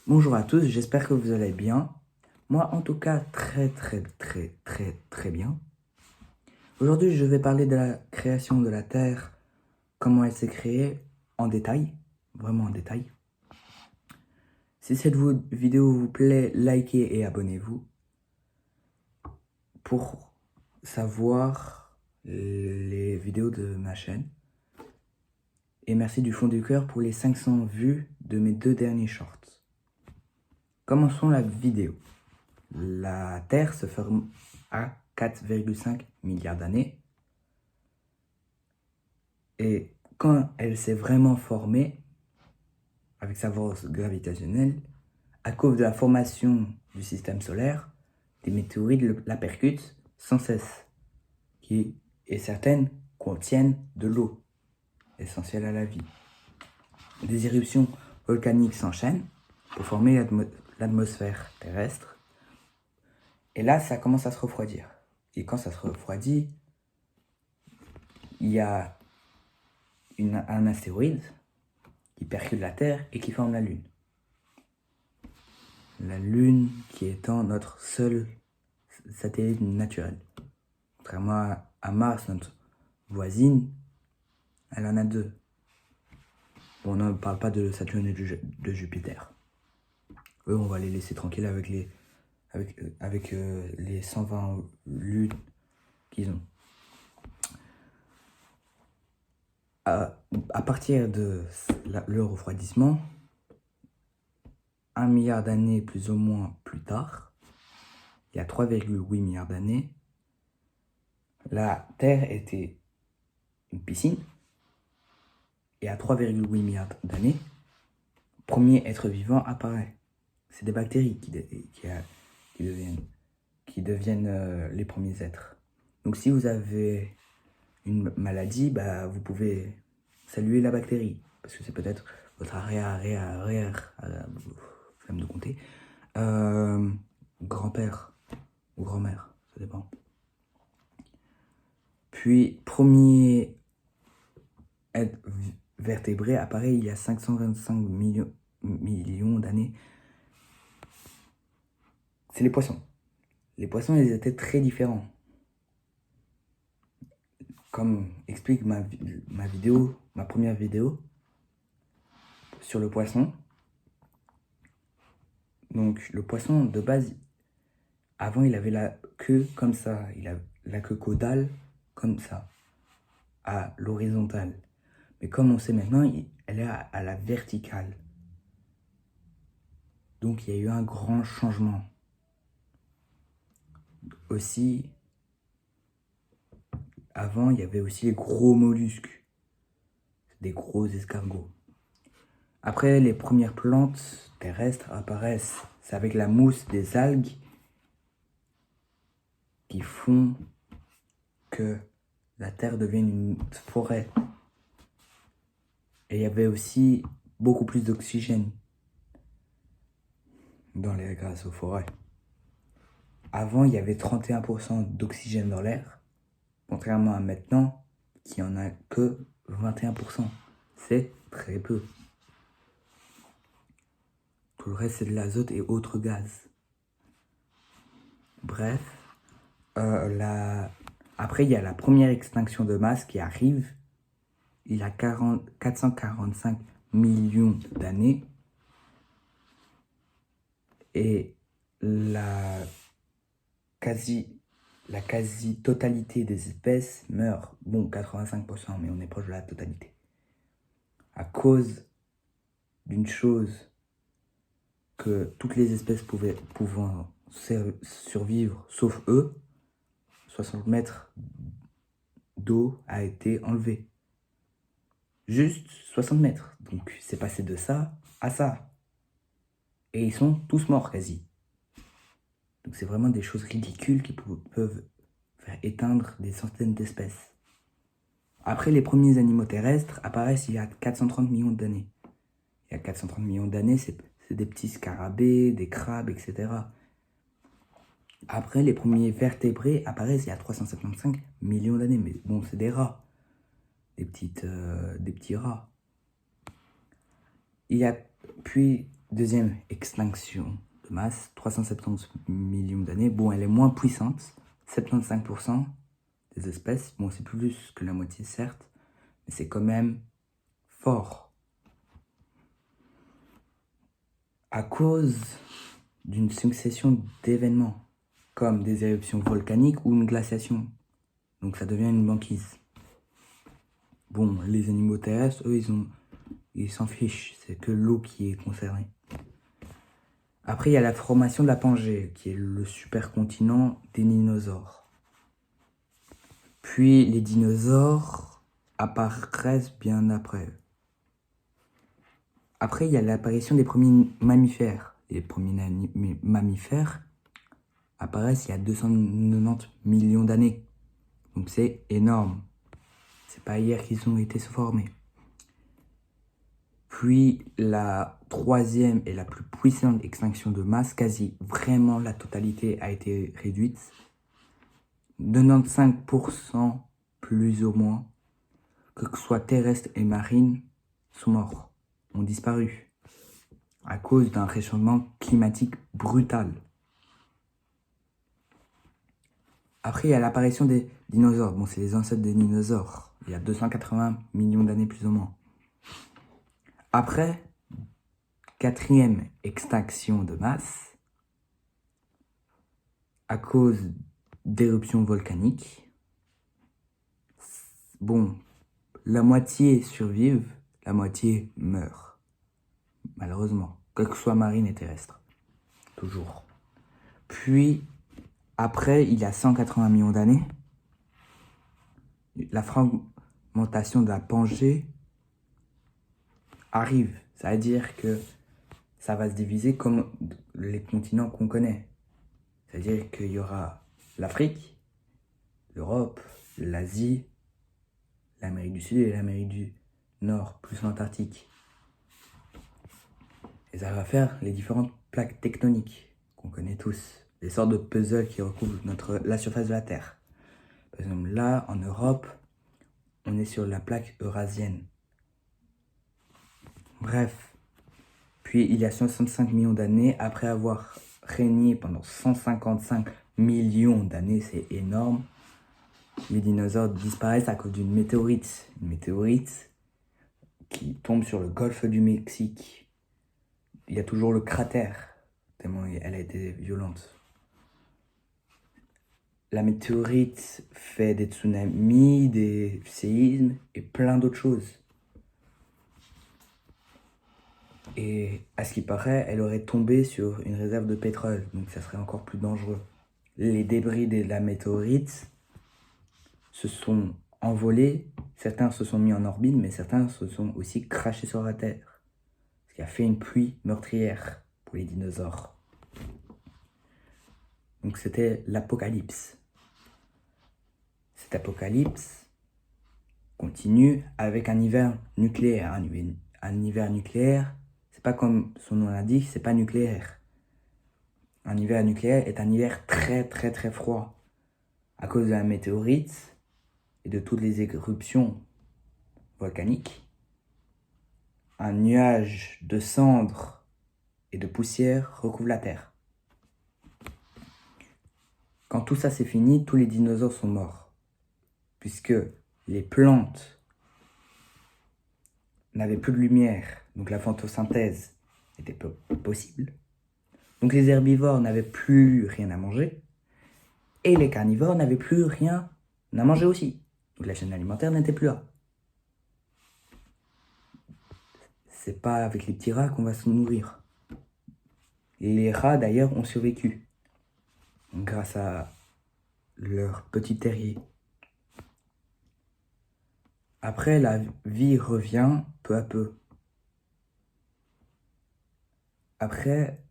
Bonjour à tous, j'espère que vous allez bien. Moi, en tout cas, très bien. Aujourd'hui, je vais parler de la création de la Terre, comment elle s'est créée en détail, vraiment en détail. Si cette vidéo vous plaît, likez et abonnez-vous pour savoir les vidéos de ma chaîne. Et merci du fond du cœur pour les 500 vues de mes 2 derniers shorts. Commençons la vidéo. La Terre se forme à 4,5 milliards d'années. Et quand elle s'est vraiment formée, avec sa force gravitationnelle, à cause de la formation du système solaire, des météorites la percutent sans cesse. Et certaines contiennent de l'eau, essentielle à la vie. Des éruptions volcaniques s'enchaînent pour former l'atmosphère terrestre. Et là, ça commence à se refroidir. Et quand ça se refroidit, il y a un astéroïde qui percute la Terre et qui forme la Lune. La Lune qui étant notre seul satellite naturel. Contrairement à Mars, notre voisine, elle en a 2. Bon, on ne parle pas de Saturne et de Jupiter. Eux, on va les laisser tranquilles avec les 120 lunes qu'ils ont. À partir de le refroidissement, 1 milliard d'années plus ou moins plus tard, il y a 3,8 milliards d'années, la Terre était une piscine. Et à 3,8 milliards d'années, premier être vivant apparaît. C'est des bactéries qui deviennent les premiers êtres. Donc si vous avez une maladie, vous pouvez saluer la bactérie. Parce que c'est peut-être votre flemme de compter, grand-père ou grand-mère, ça dépend. Puis, premier être vertébré apparaît il y a 525 millions d'années. C'est les poissons. Les poissons, ils étaient très différents. Comme explique ma première vidéo sur le poisson. Donc, le poisson, de base, avant, il avait la queue comme ça. Il a la queue caudale comme ça, à l'horizontale. Mais comme on sait maintenant, elle est à la verticale. Donc, il y a eu un grand changement. Aussi, avant, il y avait aussi les gros mollusques, des gros escargots. Après, les premières plantes terrestres apparaissent. C'est avec la mousse des algues qui font que la Terre devienne une forêt. Et il y avait aussi beaucoup plus d'oxygène grâce aux forêts. Avant, il y avait 31% d'oxygène dans l'air, contrairement à maintenant, qui en a que 21%. C'est très peu. Tout le reste, c'est de l'azote et autres gaz. Bref, après, il y a la première extinction de masse qui arrive. Il y a 445 millions d'années. Et la quasi-totalité des espèces meurent. Bon, 85%, mais on est proche de la totalité. À cause d'une chose que toutes les espèces pouvant survivre, sauf eux, 60 mètres d'eau a été enlevé. Juste 60 mètres. Donc c'est passé de ça à ça. Et ils sont tous morts quasi. Donc c'est vraiment des choses ridicules qui peuvent faire éteindre des centaines d'espèces. Après, les premiers animaux terrestres apparaissent il y a 430 millions d'années. Il y a 430 millions d'années, c'est des petits scarabées, des crabes, etc. Après, les premiers vertébrés apparaissent il y a 375 millions d'années. Mais bon, c'est des rats. Des petits rats. Puis, deuxième extinction de masse, 370 millions d'années. Bon, elle est moins puissante, 75% des espèces. Bon, c'est plus que la moitié, certes, mais c'est quand même fort. À cause d'une succession d'événements, comme des éruptions volcaniques ou une glaciation. Donc ça devient une banquise. Bon, les animaux terrestres, eux, ils s'en fichent. C'est que l'eau qui est concernée. Après, il y a la formation de la Pangée, qui est le supercontinent des dinosaures. Puis, les dinosaures apparaissent bien après. Après, il y a l'apparition des premiers mammifères. Les premiers mammifères apparaissent il y a 290 millions d'années. Donc, c'est énorme. C'est pas hier qu'ils ont été formés. Puis la troisième et la plus puissante extinction de masse, quasi vraiment la totalité a été réduite. 95% plus ou moins, que ce soit terrestre et marine, sont morts, ont disparu, à cause d'un réchauffement climatique brutal. Après, il y a l'apparition des dinosaures. Bon, c'est les ancêtres des dinosaures, il y a 280 millions d'années plus ou moins. Après, quatrième extinction de masse, à cause d'éruptions volcaniques. Bon, la moitié survivent, la moitié meurt. Malheureusement, quel que soit marine et terrestre. Toujours. Puis, après, il y a 180 millions d'années, la fragmentation de la Pangée arrive. Ça veut dire que ça va se diviser comme les continents qu'on connaît. C'est-à-dire qu'il y aura l'Afrique, l'Europe, l'Asie, l'Amérique du Sud et l'Amérique du Nord, plus l'Antarctique. Et ça va faire les différentes plaques tectoniques qu'on connaît tous, les sortes de puzzles qui recouvrent la surface de la Terre. Par exemple, là, en Europe, on est sur la plaque eurasienne. Bref. Puis, il y a 65 millions d'années, après avoir régné pendant 155 millions d'années, c'est énorme, les dinosaures disparaissent à cause d'une météorite. Une météorite qui tombe sur le golfe du Mexique. Il y a toujours le cratère, tellement elle a été violente. La météorite fait des tsunamis, des séismes et plein d'autres choses. Et à ce qui paraît, elle aurait tombé sur une réserve de pétrole, donc ça serait encore plus dangereux. Les débris de la météorite se sont envolés, certains se sont mis en orbite, mais certains se sont aussi crachés sur la Terre, ce qui a fait une pluie meurtrière pour les dinosaures. Donc c'était l'apocalypse. Cet apocalypse continue avec un hiver nucléaire. Un hiver nucléaire, c'est pas comme son nom l'indique, c'est pas nucléaire. Un hiver nucléaire est un hiver très très très froid à cause de la météorite et de toutes les éruptions volcaniques. Un nuage de cendres et de poussière recouvre la Terre. Quand tout ça c'est fini, tous les dinosaures sont morts, puisque les plantes n'avaient plus de lumière, donc la photosynthèse n'était pas possible. Donc les herbivores n'avaient plus rien à manger, et les carnivores n'avaient plus rien à manger aussi. Donc la chaîne alimentaire n'était plus là. C'est pas avec les petits rats qu'on va se nourrir. Les rats d'ailleurs ont survécu, grâce à leur petit terrier. Après, la vie revient peu à peu. Après,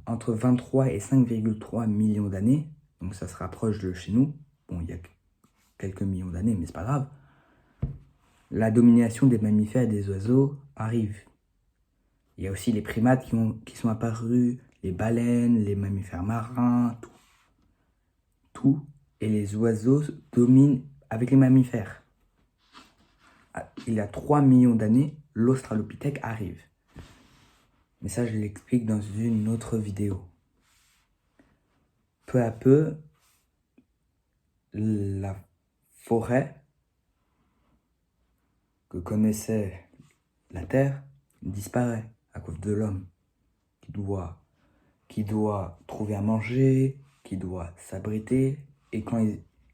entre 23 et 5,3 millions d'années, donc ça se rapproche de chez nous, bon, il y a quelques millions d'années, mais c'est pas grave, la domination des mammifères et des oiseaux arrive. Il y a aussi les primates qui sont apparus, les baleines, les mammifères marins, tout. Et les oiseaux dominent avec les mammifères. Il y a 3 millions d'années, l'Australopithèque arrive. Mais ça, je l'explique dans une autre vidéo. Peu à peu, la forêt que connaissait la Terre disparaît à cause de l'homme qui doit trouver à manger, qui doit s'abriter. Et quand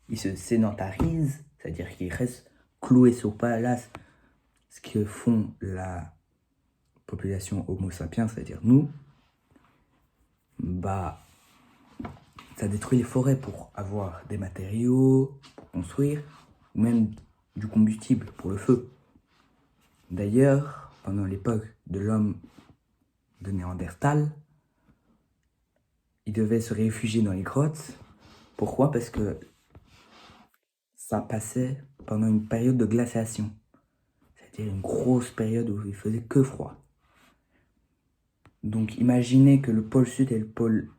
il se sédentarise, c'est-à-dire qu'il reste cloué sur place, ce que font la population Homo sapiens, c'est-à-dire nous, bah, ça détruit les forêts pour avoir des matériaux, pour construire, ou même du combustible pour le feu. D'ailleurs, pendant l'époque de l'homme de Néandertal, il devait se réfugier dans les grottes. Pourquoi? Parce que ça passait pendant une période de glaciation. C'est-à-dire une grosse période où il faisait que froid. Donc imaginez que le pôle sud et le pôle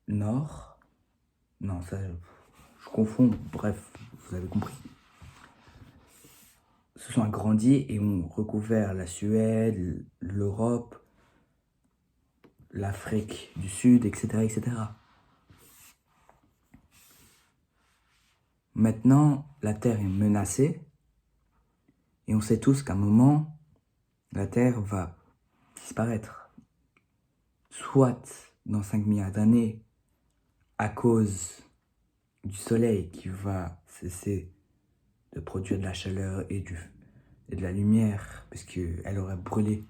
nord... Non, ça, je confonds. Bref, vous avez compris. Se sont agrandis et ont recouvert la Suède, l'Europe, l'Afrique du Sud, etc., etc. Maintenant, la Terre est menacée et on sait tous qu'à un moment, la Terre va disparaître. Soit dans 5 milliards d'années, à cause du Soleil qui va cesser de produire de la chaleur et de la lumière, parce qu'elle aurait brûlé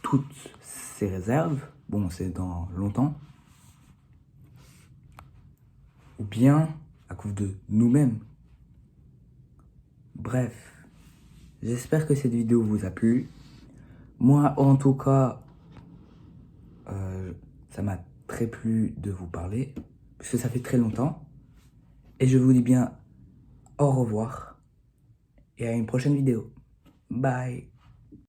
toutes ses réserves. Bon, c'est dans longtemps. Ou bien à cause de nous-mêmes. Bref, j'espère que cette vidéo vous a plu. Moi, en tout cas, ça m'a très plu de vous parler, parce que ça fait très longtemps. Et je vous dis bien au revoir et à une prochaine vidéo. Bye.